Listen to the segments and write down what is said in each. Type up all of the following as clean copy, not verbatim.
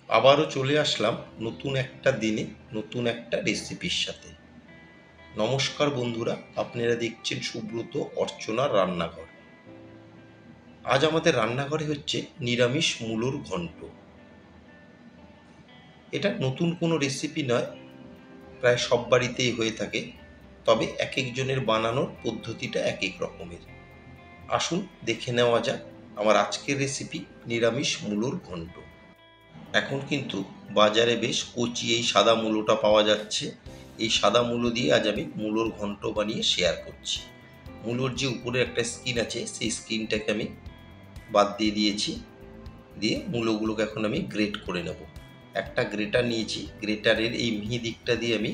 আবারও চলে আসলাম নতুন একটা দিনে নতুন একটা রেসিপির সাথে। নমস্কার বন্ধুরা, আপনারা দেখছেন সুব্রত অর্চনার রান্নাঘর। আজ আমাদের রান্নাঘরে হচ্ছে নিরামিষ মূলোর ঘন্ট। এটা নতুন কোনো রেসিপি নয়, প্রায় সব বাড়িতেই হয়ে থাকে, তবে এক একজনের বানানোর পদ্ধতিটা এক এক রকমের। আসুন দেখে নেওয়া যাক আমার আজকের রেসিপি নিরামিষ মূলোর ঘন্ট। এখন কিন্তু বাজারে বেশ কচি এই সাদা মূলোটা পাওয়া যাচ্ছে। এই সাদা মূলো দিয়ে আজ আমি মূলোর ঘন্ট বানিয়ে শেয়ার করছি। মূলোর যে উপরে একটা স্কিন আছে সেই স্কিনটাকে আমি বাদ দিয়ে দিয়েছি। দিয়ে মূলোগুলোকে এখন আমি গ্রেট করে নেব। একটা গ্রেটার নিয়েছি, গ্রেটারের এই মিহি দিকটা দিয়ে আমি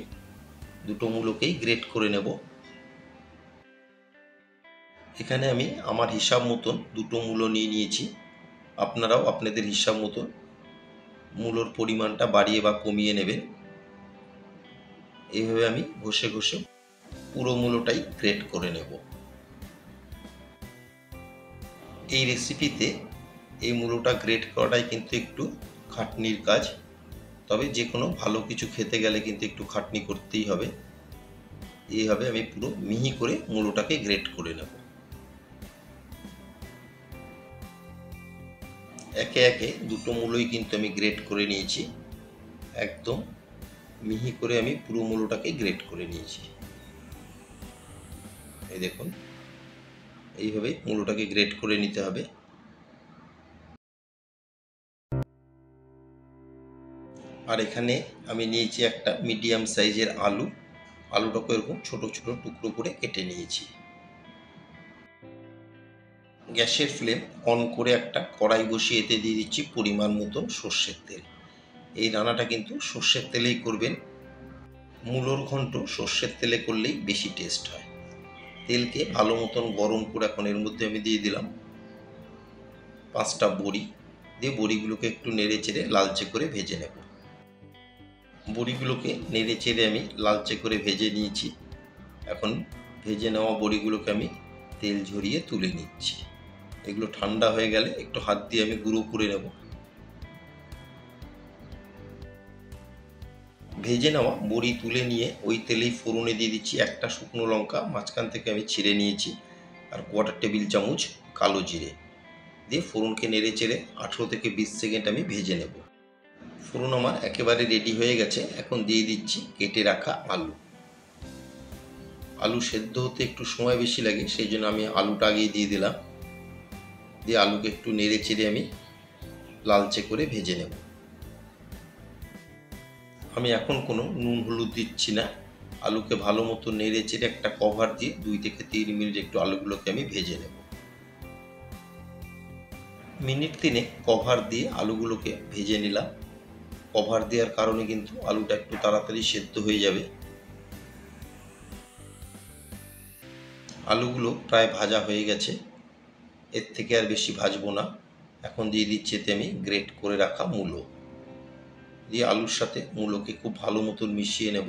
দুটো মূলোকেই গ্রেট করে নেব। এখানে আমি আমার হিসাব মতন দুটো মূলো নিয়ে নিয়েছি। আপনারাও আপনাদের হিসাব মতন মূলোর পরিমাণটা বাড়িয়ে বা কমিয়ে নেবেন। এইভাবে আমি ঘষে ঘষে পুরো মূলোটাই গ্রেট করে নেব। এই রেসিপিতে এই মূলোটা গ্রেট করাটাই কিন্তু একটু খাটনির কাজ, তবে যে কোনো ভালো কিছু খেতে গেলে কিন্তু একটু খাটনি করতেই হবে। এইভাবে আমি পুরো মিহি করে মূলোটাকে গ্রেট করে নেব। একে একে দুটো মূলোই কিন্তু আমি গ্রেট করে নিয়েছি। একদম মিহি করে আমি পুরো মূলোটাকে গ্রেট করে নিয়েছি। এই দেখুন, এইভাবে মূলোটাকে গ্রেট করে নিতে হবে। আর এখানে আমি নিয়েছি একটা মিডিয়াম সাইজের আলু। আলুটাকে এরকম ছোট ছোট টুকরো করে কেটে নিয়েছি। গ্যাসের ফ্লেম অন করে একটা কড়াই বসিয়ে এতে দিয়ে দিচ্ছি পরিমাণ মতন সর্ষের তেল। এই রান্নাটা কিন্তু সর্ষের তেলেই করবেন। মূলোর ঘন্ট সর্ষের তেলে করলেই বেশি টেস্ট হয়। তেলকে ভালো মতন গরম করে এখন এর মধ্যে আমি দিয়ে দিলাম 5টা বড়ি। দিয়ে বড়িগুলোকে একটু নেড়ে চেড়ে লালচে করে ভেজে নেব। বড়িগুলোকে নেড়ে চেড়ে আমি লালচে করে ভেজে নিয়েছি। এখন ভেজে নেওয়া বড়িগুলোকে আমি তেল ঝরিয়ে তুলে নিচ্ছি। এগুলো ঠান্ডা হয়ে গেলে একটু হাত দিয়ে আমি গুঁড়ো করে নেব। ভেজে নেওয়া বড়ি তুলে নিয়ে ওই তেলেই ফোড়নে দিয়ে দিচ্ছি একটা শুকনো লঙ্কা মাঝখান থেকে আমি ছিঁড়ে নিয়েছি, আর 1/4 টেবিল চামচ কালো জিরে। দিয়ে ফোড়নকে নেড়ে চেড়ে 18 থেকে 20 সেকেন্ড আমি ভেজে নেব। ফোড়ন আমার একেবারে রেডি হয়ে গেছে। এখন দিয়ে দিচ্ছি কেটে রাখা আলু। আলু সেদ্ধ হতে একটু সময় বেশি লাগে, সেই জন্য আমি আলুটা আগেই দিয়ে দিলাম। দিয়ে আলুকে একটু নেড়ে চেড়ে আমি লালচে করে ভেজে নেব। আমি এখন কোনো নুন হলুদ দিচ্ছি না। আলুকে ভালো মতো নেড়ে চেড়ে একটা কভার দিয়ে 2 থেকে 3 মিনিট একটু আলুগুলোকে আমি ভেজে নেব। মিনিট 3 কভার দিয়ে আলুগুলোকে ভেজে নিলাম। কভার দেওয়ার কারণে কিন্তু আলুটা একটু তাড়াতাড়ি সেদ্ধ হয়ে যাবে। আলুগুলো প্রায় ভাজা হয়ে গেছে, এর থেকে আর বেশি ভাজবো না। এখন দিয়ে দিচ্ছি এতে আমি গ্রেট করে রাখা মূলো। দিয়ে আলুর সাথে মূলোকে খুব ভালো মতন মিশিয়ে নেব।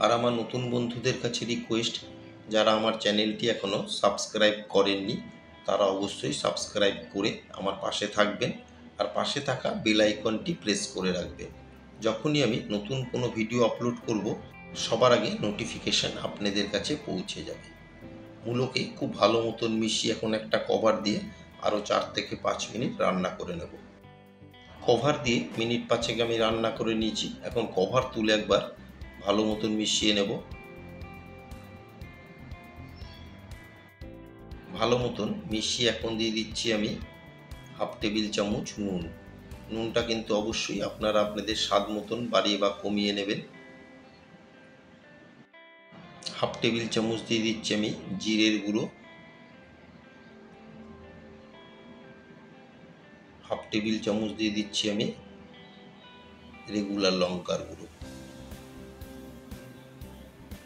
আর আমার নতুন বন্ধুদের কাছে রিকোয়েস্ট, যারা আমার চ্যানেলটি এখনও সাবস্ক্রাইব করেননি তারা অবশ্যই সাবস্ক্রাইব করে আমার পাশে থাকবেন, আর পাশে থাকা বেল আইকনটি প্রেস করে রাখবেন। যখনই আমি নতুন কোনো ভিডিও আপলোড করব সবার আগে নোটিফিকেশান আপনাদের কাছে পৌঁছে যাবে। মূলোকে খুব ভালো মতন মিশিয়ে এখন একটা কভার দিয়ে আরও 4 থেকে 5 মিনিট রান্না করে নেব। কভার দিয়ে মিনিট 5 আমি রান্না করে নিয়েছি। এখন কভার তুলে একবার ভালো মতন মিশিয়ে নেব। ভালো মতন মিশিয়ে এখন দিয়ে দিচ্ছি আমি 1/2 টেবিল চামচ নুন। নুনটা কিন্তু অবশ্যই আপনারা আপনাদের স্বাদ মতন বাড়িয়ে বা কমিয়ে নেবেন। 1/2 টেবিল চামচ দিয়ে দিচ্ছি আমি জিরের গুঁড়ো। 1/2 টেবিল চামচ দিয়ে দিচ্ছি আমি রেগুলার লঙ্কার গুঁড়ো,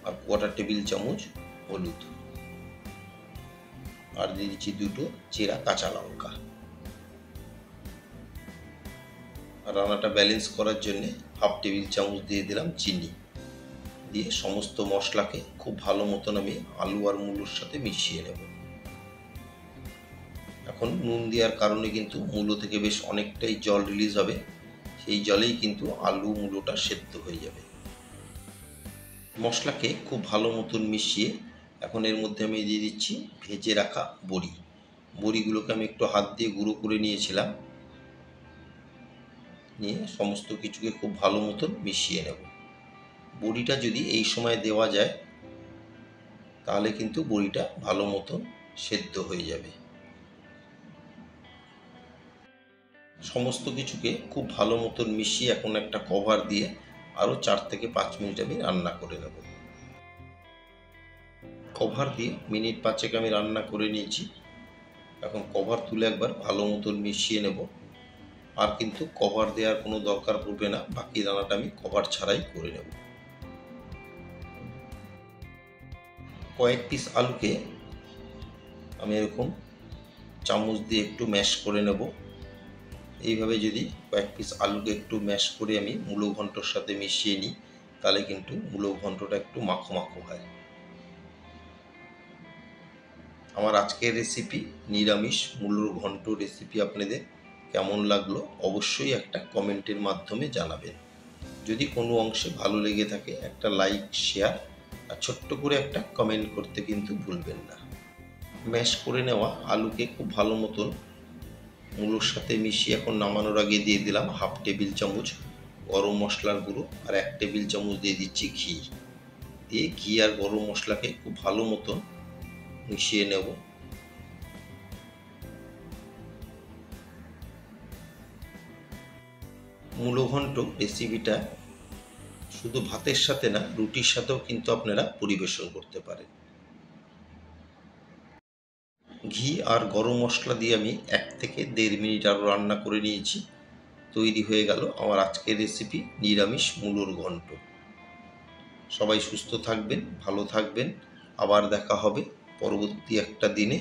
আর 1/4 টেবিল চামচ হলুদ, আর দিয়ে দিচ্ছি 2টো চেরা কাঁচা লঙ্কা। আর রান্নাটা ব্যালেন্স করার জন্যে 1/2 টেবিল চামচ দিয়ে দিলাম চিনি। দিয়ে সমস্ত মশলাকে খুব ভালো মতন আমি আলু আর মূলোর সাথে মিশিয়ে নেব। এখন নুন দেওয়ার কারণে কিন্তু মূলো থেকে বেশ অনেকটাই জল রিলিজ হবে, সেই জলেই কিন্তু আলু মূলোটা সেদ্ধ হয়ে যাবে। মশলাকে খুব ভালো মতন মিশিয়ে এখন এর মধ্যে আমি দিয়ে দিচ্ছি ভেজে রাখা বড়ি। বড়িগুলোকে আমি একটু হাত দিয়ে গুঁড়ো করে নিয়েছিলাম, নিয়ে সমস্ত কিছুকে খুব ভালো মতন মিশিয়ে নেব। বড়িটা যদি এই সময় দেওয়া যায় তাহলে কিন্তু বড়িটা ভালো মতন সেদ্ধ হয়ে যাবে। সমস্ত কিছুকে খুব ভালো মতন মিশিয়ে এখন একটা কভার দিয়ে আরও 4 থেকে 5 মিনিট আমি রান্না করে নেব। কভার দিয়ে মিনিট 5 আমি রান্না করে নিয়েছি। এখন কভার তুলে একবার ভালো মতন মিশিয়ে নেব। আর কিন্তু কভার দেওয়ার কোনো দরকার পড়বে না, বাকি রান্নাটা আমি কভার ছাড়াই করে নেব। কয়েক পিস আলুকে আমি এরকম চামচ দিয়ে একটু ম্যাশ করে নেব। এইভাবে যদি কয়েক পিস আলুকে একটু ম্যাশ করে আমি মূলো ঘন্টর সাথে মিশিয়ে নিই তাহলে কিন্তু মূলো ঘন্টটা একটু মাখো মাখো হয়। আমার আজকের রেসিপি নিরামিষ মূলোর ঘন্ট রেসিপি আপনাদের কেমন লাগলো অবশ্যই একটা কমেন্টের মাধ্যমে জানাবেন। যদি কোনো অংশে ভালো লেগে থাকে একটা লাইক, শেয়ার আর ছোট্ট করে একটা কমেন্ট করতে কিন্তু ভুলবেন না। ম্যাশ করে নেওয়া আলুকে খুব ভালো মতন মূলোর সাথে মিশিয়ে এখন নামানোর আগে দিয়ে দিলাম 1/2 টেবিল চামচ গরম মশলার গুঁড়ো আর 1 টেবিল চামচ দিয়ে দিচ্ছি ঘি। দিয়ে ঘি আর গরম মশলাকে খুব ভালো মতন মিশিয়ে নেব। মূলো ঘন্ট রেসিপিটা শুধু ভাতের সাথে না, রুটির সাথেও কিন্তু আপনারা পরিবেশন করতে পারেন। ঘি আর গরম মশলা দিয়ে আমি 1 থেকে 1.5 মিনিট আরও রান্না করে নিয়েছি। তৈরি হয়ে গেল আমার আজকের রেসিপি নিরামিষ মূলোর ঘন্ট। সবাই সুস্থ থাকবেন, ভালো থাকবেন। আবার দেখা হবে পরবর্তী একটা দিনে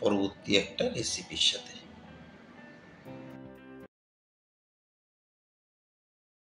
পরবর্তী একটা রেসিপির সাথে।